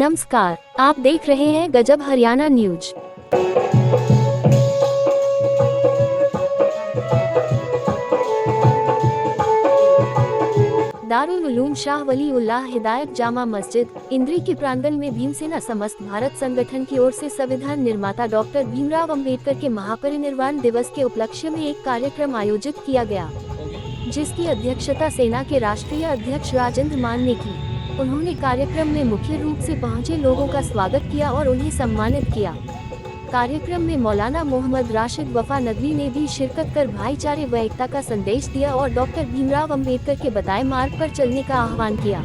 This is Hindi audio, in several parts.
नमस्कार, आप देख रहे हैं गजब हरियाणा न्यूज। दारुल उलूम शाह वली उल्लाह हिदायत जामा मस्जिद इंद्री के प्रांगण में भीमसेना समस्त भारत संगठन की ओर से संविधान निर्माता डॉक्टर भीमराव अंबेडकर के महापरिनिर्वाण दिवस के उपलक्ष्य में एक कार्यक्रम आयोजित किया गया, जिसकी अध्यक्षता सेना के राष्ट्रीय अध्यक्ष राजेंद्र मान ने की। उन्होंने कार्यक्रम में मुख्य रूप से पहुंचे लोगों का स्वागत किया और उन्हें सम्मानित किया। कार्यक्रम में मौलाना मोहम्मद राशिद वफा नदवी ने भी शिरकत कर भाईचारे व एकता का संदेश दिया और डॉक्टर भीमराव अंबेडकर के बताए मार्ग पर चलने का आह्वान किया।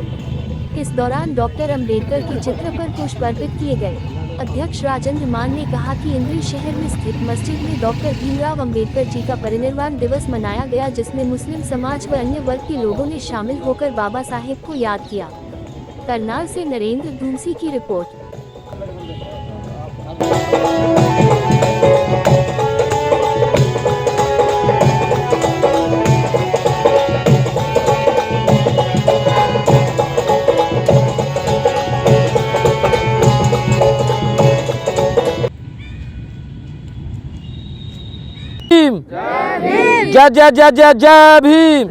इस दौरान डॉक्टर अंबेडकर के चित्र पर पुष्प अर्पित किए गए। अध्यक्ष राजेंद्र मान ने कहा कि इंद्री शहर में स्थित मस्जिद में डॉक्टर भीमराव अंबेडकर जी का परिनिर्वाण दिवस मनाया गया, जिसमें मुस्लिम समाज व अन्य वर्ग के लोगों ने शामिल होकर बाबा साहेब को याद किया। करनाल से नरेंद्र धूमसी की रिपोर्ट। जय जय जय जय जय भीम,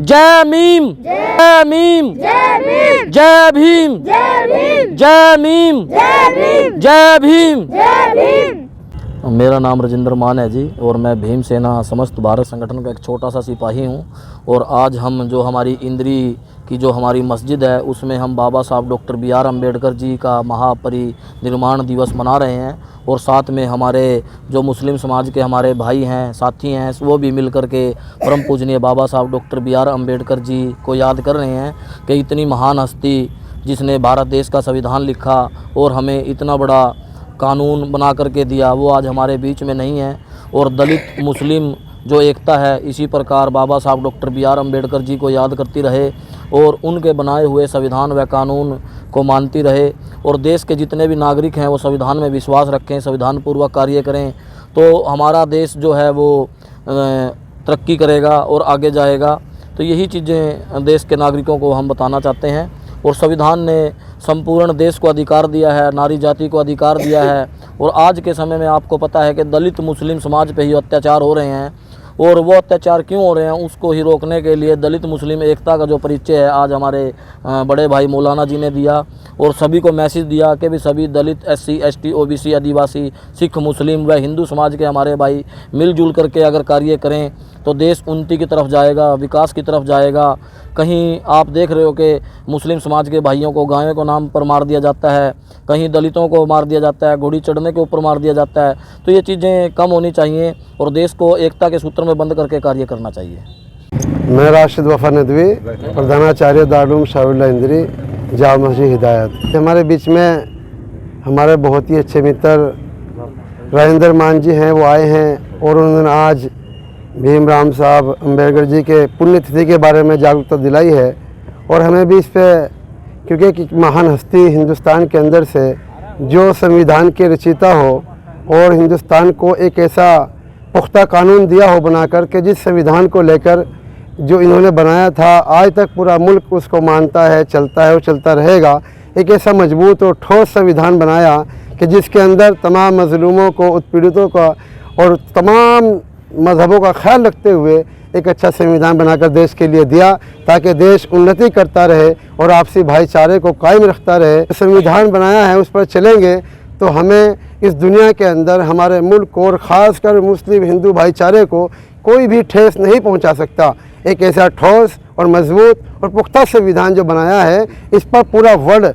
जय मीम, जय मीम, जय भीम, जय मीम, जय भीम। मेरा नाम राजेंद्र मान है जी, और मैं भीमसेना समस्त भारत संगठन का एक छोटा सा सिपाही हूँ। और आज हम जो हमारी इंद्री की जो हमारी मस्जिद है, उसमें हम बाबा साहब डॉक्टर BR अम्बेडकर जी का महापरिनिर्वाण दिवस मना रहे हैं। और साथ में हमारे जो मुस्लिम समाज के हमारे भाई हैं, साथी हैं, वो भी मिल कर के परम पूजनीय बाबा साहब डॉक्टर BR अम्बेडकर जी को याद कर रहे हैं कि इतनी महान हस्ती जिसने भारत देश का संविधान लिखा और हमें इतना बड़ा कानून बना करके दिया, वो आज हमारे बीच में नहीं है। और दलित मुस्लिम जो एकता है, इसी प्रकार बाबा साहब डॉक्टर BR अम्बेडकर जी को याद करती रहे और उनके बनाए हुए संविधान व कानून को मानती रहे। और देश के जितने भी नागरिक हैं वो संविधान में विश्वास रखें, संविधान पूर्वक कार्य करें, तो हमारा देश जो है वो तरक्की करेगा और आगे जाएगा। तो यही चीज़ें देश के नागरिकों को हम बताना चाहते हैं। और संविधान ने संपूर्ण देश को अधिकार दिया है, नारी जाति को अधिकार दिया है। और आज के समय में आपको पता है कि दलित मुस्लिम समाज पे ही अत्याचार हो रहे हैं, और वो अत्याचार क्यों हो रहे हैं उसको ही रोकने के लिए दलित मुस्लिम एकता का जो परिचय है आज हमारे बड़े भाई मौलाना जी ने दिया। और सभी को मैसेज दिया कि भी सभी दलित SC ST OBC आदिवासी सिख मुस्लिम व हिंदू समाज के हमारे भाई मिलजुल करके अगर कार्य करें तो देश उन्नति की तरफ जाएगा, विकास की तरफ जाएगा। कहीं आप देख रहे हो कि मुस्लिम समाज के भाइयों को गायों को नाम पर मार दिया जाता है, कहीं दलितों को मार दिया जाता है, घोड़ी चढ़ने के ऊपर मार दिया जाता है। तो ये चीज़ें कम होनी चाहिए और देश को एकता के सूत्र में बंद करके कार्य करना चाहिए। मैं राशिद वफा नदवी, प्रधानाचार्य दारुल उलूम शाह इंद्री जामा मस्जिद हिदायत। हमारे बीच में हमारे बहुत ही अच्छे मित्र राजेंद्र मान जी हैं, वो आए हैं और उन्होंने आज भीमराव साहब अम्बेडकर जी के पुण्यतिथि के बारे में जागरूकता दिलाई है। और हमें भी इस पर, क्योंकि एक महान हस्ती हिंदुस्तान के अंदर से जो संविधान के रचयिता हो और हिंदुस्तान को एक ऐसा पुख्ता कानून दिया हो बनाकर के, जिस संविधान को लेकर जो इन्होंने बनाया था आज तक पूरा मुल्क उसको मानता है, चलता है और चलता रहेगा। एक ऐसा मजबूत और ठोस संविधान बनाया कि जिसके अंदर तमाम मजलूमों को, उत्पीड़ितों का और तमाम मजहबों का ख्याल रखते हुए एक अच्छा संविधान बनाकर देश के लिए दिया, ताकि देश उन्नति करता रहे और आपसी भाईचारे को कायम रखता रहे। संविधान बनाया है, उस पर चलेंगे तो हमें इस दुनिया के अंदर हमारे मुल्क को और ख़ासकर मुस्लिम हिंदू भाईचारे को कोई भी ठेस नहीं पहुंचा सकता। एक ऐसा ठोस और मजबूत और पुख्ता संविधान जो बनाया है, इस पर पूरा वर्ल्ड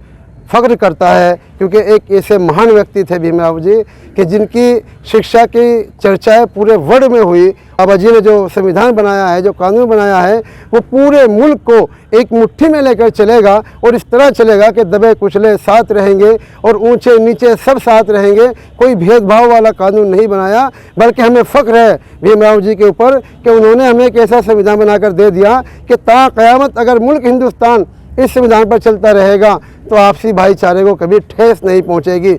फ़ख्र करता है, क्योंकि एक ऐसे महान व्यक्ति थे भीमराव जी कि जिनकी शिक्षा की चर्चाएं पूरे वर्ल्ड में हुई। बाबा जी ने जो संविधान बनाया है, जो कानून बनाया है, वो पूरे मुल्क को एक मुट्ठी में लेकर चलेगा और इस तरह चलेगा कि दबे कुचले साथ रहेंगे और ऊंचे नीचे सब साथ रहेंगे। कोई भेदभाव वाला कानून नहीं बनाया, बल्कि हमें फ़ख्र है भीमराव जी के ऊपर कि उन्होंने हमें एक ऐसा संविधान बनाकर दे दिया कि ता क़यामत अगर मुल्क हिंदुस्तान इस संविधान पर चलता रहेगा तो आपसी भाईचारे को कभी ठेस नहीं पहुँचेगी।